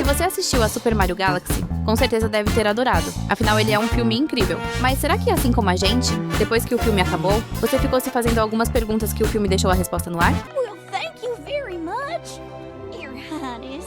você assistiu a Super Mario Galaxy, com certeza deve ter adorado. Afinal, ele é um filme incrível. Mas será que assim como a gente, depois que o filme acabou, você ficou se fazendo algumas perguntas que o filme deixou a resposta no ar? Well, thank you very much, Your Highness.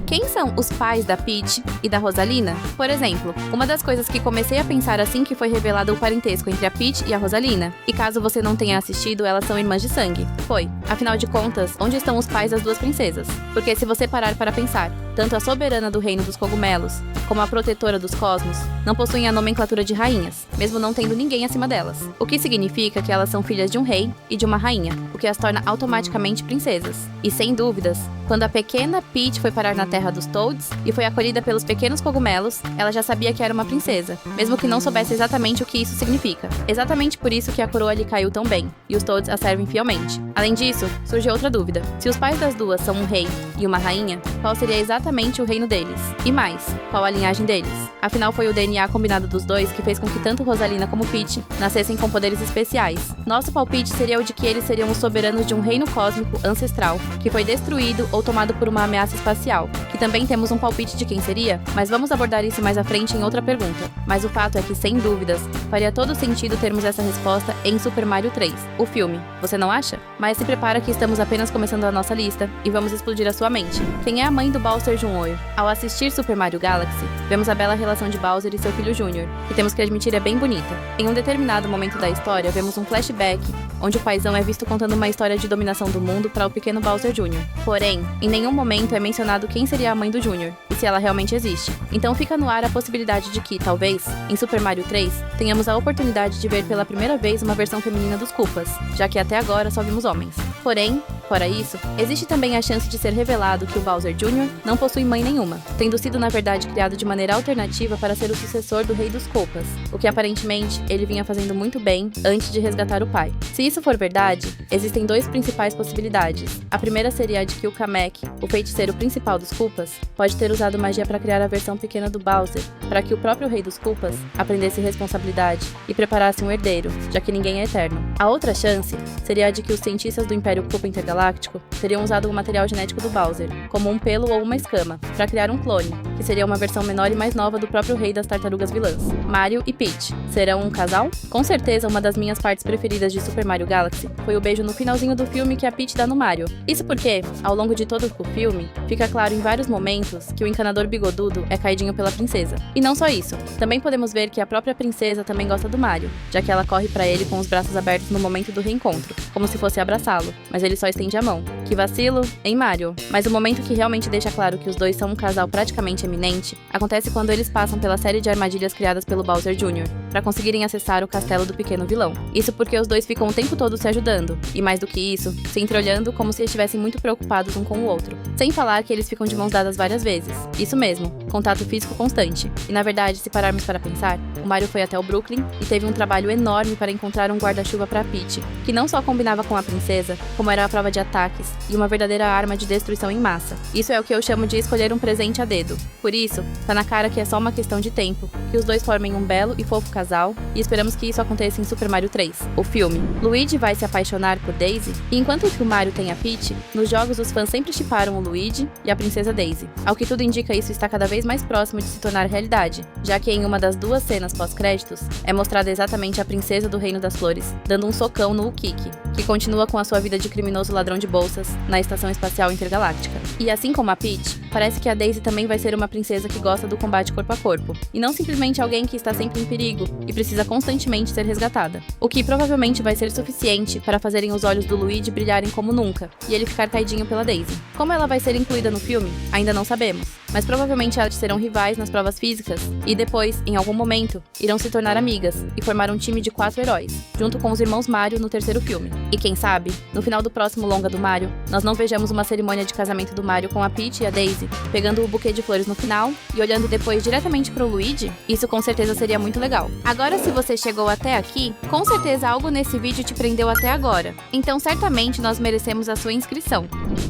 Quem são os pais da Peach e da Rosalina? Por exemplo, uma das coisas que comecei a pensar assim que foi revelado o parentesco entre a Peach e a Rosalina, e caso você não tenha assistido, elas são irmãs de sangue, foi, afinal de contas, onde estão os pais das duas princesas? Porque se você parar para pensar, tanto a soberana do reino dos cogumelos, como a protetora dos cosmos, não possuem a nomenclatura de rainhas, mesmo não tendo ninguém acima delas. O que significa que elas são filhas de um rei e de uma rainha, o que as torna automaticamente princesas. E sem dúvidas, quando a pequena Peach foi parar na terra dos Toads e foi acolhida pelos pequenos cogumelos, ela já sabia que era uma princesa, mesmo que não soubesse exatamente o que isso significa. Exatamente por isso que a coroa lhe caiu tão bem, e os Toads a servem fielmente. Além disso, surge outra dúvida. Se os pais das duas são um rei e uma rainha, qual seria exatamente o reino deles? E mais, qual a linhagem deles? Afinal, foi o DNA combinado dos dois que fez com que tanto Rosalina como Peach nascessem com poderes especiais. Nosso palpite seria o de que eles seriam os soberanos de um reino cósmico ancestral, que foi destruído ou tomado por uma ameaça espacial, que também temos um palpite de quem seria, mas vamos abordar isso mais à frente em outra pergunta. Mas o fato é que, sem dúvidas, faria todo sentido termos essa resposta em Super Mario 3, o filme. Você não acha? Mas se prepara que estamos apenas começando a nossa lista e vamos explodir a sua mente. Quem é a mãe do Bowser Jr.? Ao assistir Super Mario Galaxy, vemos a bela relação de Bowser e seu filho Jr., que temos que admitir é bem bonita. Em um determinado momento da história, vemos um flashback, onde o paizão é visto contando uma história de dominação do mundo para o pequeno Bowser Jr. Porém, em nenhum momento é mencionado quem seria a mãe do Jr., e se ela realmente existe. Então fica no ar a possibilidade de que, talvez, em Super Mario 3, tenhamos a oportunidade de ver pela primeira vez uma versão feminina dos Koopas, já que até agora só vimos homens. Porém, fora isso, existe também a chance de ser revelado que o Bowser Jr. não possui mãe nenhuma, tendo sido na verdade criado de maneira alternativa para ser o sucessor do rei dos Koopas, o que aparentemente ele vinha fazendo muito bem antes de resgatar o pai. Se isso for verdade, existem duas principais possibilidades. A primeira seria a de que o Kamek, o feiticeiro principal dos Koopas, pode ter usado magia para criar a versão pequena do Bowser, para que o próprio rei dos Koopas aprendesse responsabilidade e preparasse um herdeiro, já que ninguém é eterno. A outra chance seria a de que os cientistas do Império Koopa Intergaláctico teriam usado o material genético do Bowser, como um pelo ou uma escama, para criar um clone, que seria uma versão menor e mais nova do próprio rei das tartarugas vilãs. Mario e Peach serão um casal? Com certeza, uma das minhas partes preferidas de Super Mario Galaxy foi o beijo no finalzinho do filme que a Peach dá no Mario. Isso porque, ao longo de todo o filme, fica claro em vários momentos que o encanador bigodudo é caidinho pela princesa. E não só isso, também podemos ver que a própria princesa também gosta do Mario, já que ela corre pra ele com os braços abertos no momento do reencontro, como se fosse abraçá-lo, mas ele só estende a mão. Que vacilo, hein, Mario? Mas o momento que realmente deixa claro que os dois são um casal praticamente eminente acontece quando eles passam pela série de armadilhas criadas pelo Bowser Jr. para conseguirem acessar o castelo do pequeno vilão. Isso porque os dois ficam o tempo todo se ajudando, e mais do que isso, se entreolhando como se estivessem muito preocupados um com o outro. Sem falar que eles ficam de mãos dadas várias vezes. Isso mesmo, contato físico constante. E na verdade, se pararmos para pensar, o Mario foi até o Brooklyn e teve um trabalho enorme para encontrar um guarda-chuva para Peach, que não só combinava com a princesa, como era a prova de ataques e uma verdadeira arma de destruição em massa. Isso é o que eu chamo de escolher um presente a dedo. Por isso, tá na cara que é só uma questão de tempo, que os dois formem um belo e fofo casal, e esperamos que isso aconteça em Super Mario 3, o filme. Luigi vai se apaixonar por Daisy, e enquanto que o Mario tem a Peach, nos jogos os fãs sempre shipparam o Luigi e a princesa Daisy. Ao que tudo indica, isso está cada vez mais próximo de se tornar realidade, já que em uma das duas cenas pós-créditos é mostrada exatamente a princesa do Reino das Flores, dando um socão no Ukiki, que continua com a sua vida de criminoso ladrão de bolsas na Estação Espacial Intergaláctica. E assim como a Peach, parece que a Daisy também vai ser uma princesa que gosta do combate corpo a corpo, e não simplesmente alguém que está sempre em perigo e precisa constantemente ser resgatada. O que provavelmente vai ser suficiente para fazerem os olhos do Luigi brilharem como nunca, e ele ficar caidinho pela Daisy. Como ela vai ser incluída no filme, ainda não sabemos, mas provavelmente elas serão rivais nas provas físicas, e depois, em algum momento, irão se tornar amigas e formar um time de 4 heróis, junto com os irmãos Mario no terceiro filme. E quem sabe, no final do próximo longa do Mario, nós não vejamos uma cerimônia de casamento do Mario com a Peach e a Daisy Daisy, pegando o buquê de flores no final e olhando depois diretamente pro Luigi, isso com certeza seria muito legal. Agora, se você chegou até aqui, com certeza algo nesse vídeo te prendeu até agora, então certamente nós merecemos a sua inscrição.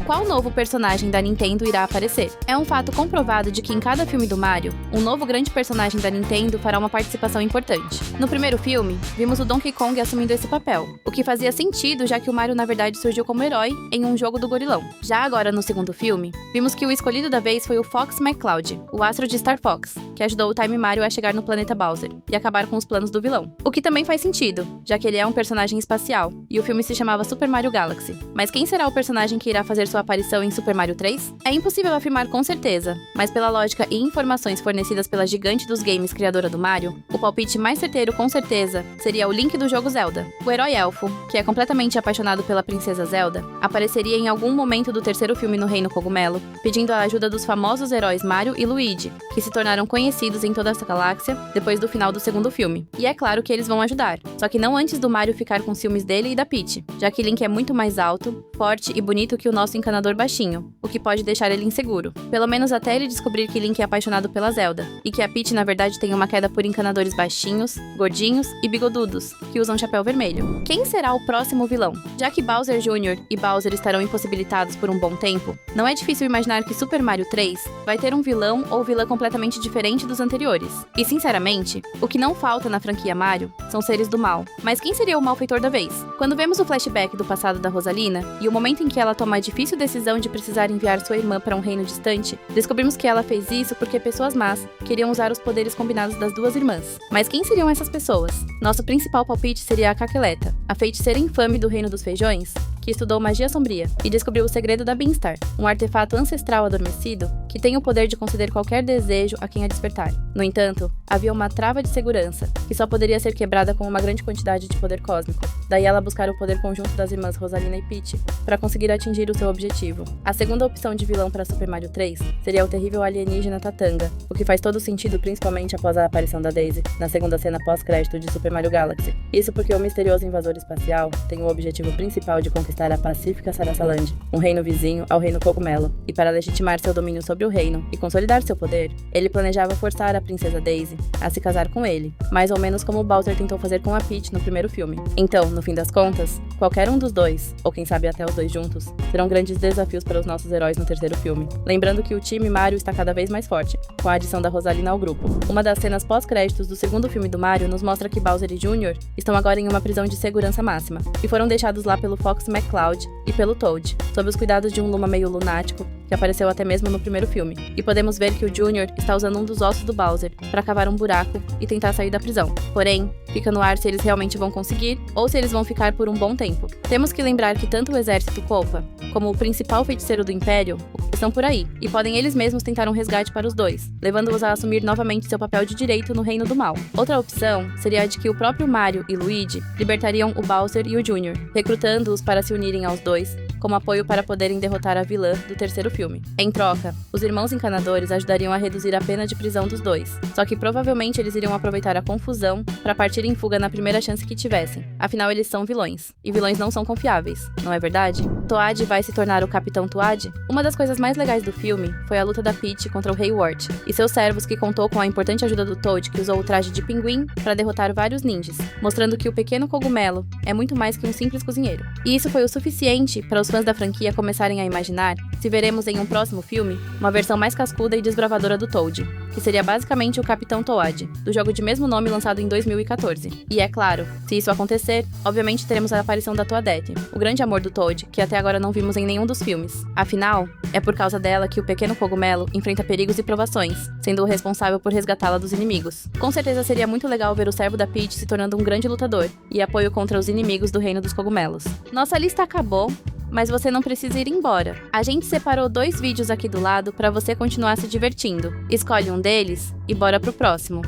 Qual novo personagem da Nintendo irá aparecer? É um fato comprovado de que em cada filme do Mario, um novo grande personagem da Nintendo fará uma participação importante. No primeiro filme, vimos o Donkey Kong assumindo esse papel, o que fazia sentido já que o Mario na verdade surgiu como herói em um jogo do gorilão. Já agora no segundo filme, vimos que o escolhido da vez foi o Fox McCloud, o astro de Star Fox, que ajudou o Time Mario a chegar no planeta Bowser e acabar com os planos do vilão. O que também faz sentido, já que ele é um personagem espacial, e o filme se chamava Super Mario Galaxy. Mas quem será o personagem que irá fazer sua aparição em Super Mario 3? É impossível afirmar com certeza, mas pela lógica e informações fornecidas pela gigante dos games criadora do Mario, o palpite mais certeiro com certeza seria o Link do jogo Zelda. O herói elfo, que é completamente apaixonado pela princesa Zelda, apareceria em algum momento do terceiro filme no Reino Cogumelo, pedindo a ajuda dos famosos heróis Mario e Luigi, que se tornaram conhecidos em toda essa galáxia depois do final do segundo filme. E é claro que eles vão ajudar, só que não antes do Mario ficar com ciúmes dele e da Peach, já que Link é muito mais alto, forte e bonito que o nosso encanador baixinho, o que pode deixar ele inseguro. Pelo menos até ele descobrir que Link é apaixonado pela Zelda, e que a Peach na verdade tem uma queda por encanadores baixinhos, gordinhos e bigodudos, que usam chapéu vermelho. Quem será o próximo vilão? Já que Bowser Jr. e Bowser estarão impossibilitados por um bom tempo, não é difícil imaginar que Super Mario 3 vai ter um vilão ou vilã completamente diferente dos anteriores. E sinceramente, o que não falta na franquia Mario são seres do mal. Mas quem seria o malfeitor da vez? Quando vemos o flashback do passado da Rosalina e o momento em que ela toma a difícil decisão de precisar enviar sua irmã para um reino distante, descobrimos que ela fez isso porque pessoas más queriam usar os poderes combinados das duas irmãs. Mas quem seriam essas pessoas? Nosso principal palpite seria a Caqueleta, a feiticeira infame do Reino dos Feijões, que estudou magia sombria e descobriu o segredo da Beanstar, um artefato ancestral adormecido que tem o poder de conceder qualquer desejo a quem a despertar. No entanto, havia uma trava de segurança, que só poderia ser quebrada com uma grande quantidade de poder cósmico. Daí ela buscar o poder conjunto das irmãs Rosalina e Peach para conseguir atingir o seu objetivo. A segunda opção de vilão para Super Mario 3 seria o terrível alienígena Tatanga, o que faz todo sentido principalmente após a aparição da Daisy na segunda cena pós-crédito de Super Mario Galaxy. Isso porque o misterioso invasor espacial tem o objetivo principal de conquistar a pacífica Sarasaland, um reino vizinho ao Reino Cogumelo, e para legitimar seu domínio sobre o reino e consolidar seu poder, ele planejava forçar a princesa Daisy a se casar com ele, mais ou menos como o Bowser tentou fazer com a Peach no primeiro filme. Então, no fim das contas, qualquer um dos dois, ou quem sabe até os dois juntos, serão grandes desafios para os nossos heróis no terceiro filme. Lembrando que o time Mario está cada vez mais forte, com a adição da Rosalina ao grupo. Uma das cenas pós-créditos do segundo filme do Mario nos mostra que Bowser e Jr. estão agora em uma prisão de segurança máxima, e foram deixados lá pelo Fox McCloud e pelo Toad, sob os cuidados de um Luma meio lunático, que apareceu até mesmo no primeiro filme. E podemos ver que o Jr. está usando um dos ossos do Bowser para cavar um buraco e tentar sair da prisão. Porém, fica no ar se eles realmente vão conseguir ou se eles vão ficar por um bom tempo. Temos que lembrar que tanto o exército Koopa, como o principal feiticeiro do Império, estão por aí, e podem eles mesmos tentar um resgate para os dois, levando-os a assumir novamente seu papel de direito no Reino do Mal. Outra opção seria a de que o próprio Mario e Luigi libertariam o Bowser e o Jr., recrutando-os para se unirem aos dois, como apoio para poderem derrotar a vilã do terceiro filme. Em troca, os irmãos encanadores ajudariam a reduzir a pena de prisão dos dois, só que provavelmente eles iriam aproveitar a confusão para partir em fuga na primeira chance que tivessem. Afinal, eles são vilões, e vilões não são confiáveis, não é verdade? Toad vai se tornar o Capitão Toad? Uma das coisas mais legais do filme foi a luta da Peach contra o Rei Wart e seus servos, que contou com a importante ajuda do Toad, que usou o traje de pinguim para derrotar vários ninjas, mostrando que o pequeno cogumelo é muito mais que um simples cozinheiro. E isso foi o suficiente para os fãs da franquia começarem a imaginar se veremos em um próximo filme uma versão mais cascuda e desbravadora do Toad, que seria basicamente o Capitão Toad, do jogo de mesmo nome lançado em 2014. E é claro, se isso acontecer, obviamente teremos a aparição da Toadette, o grande amor do Toad, que até agora não vimos em nenhum dos filmes. Afinal, é por causa dela que o pequeno cogumelo enfrenta perigos e provações, sendo o responsável por resgatá-la dos inimigos. Com certeza seria muito legal ver o servo da Peach se tornando um grande lutador e apoio contra os inimigos do Reino dos Cogumelos. Nossa lista acabou, mas você não precisa ir embora. A gente separou 2 vídeos aqui do lado para você continuar se divertindo. Escolhe um deles e bora pro próximo.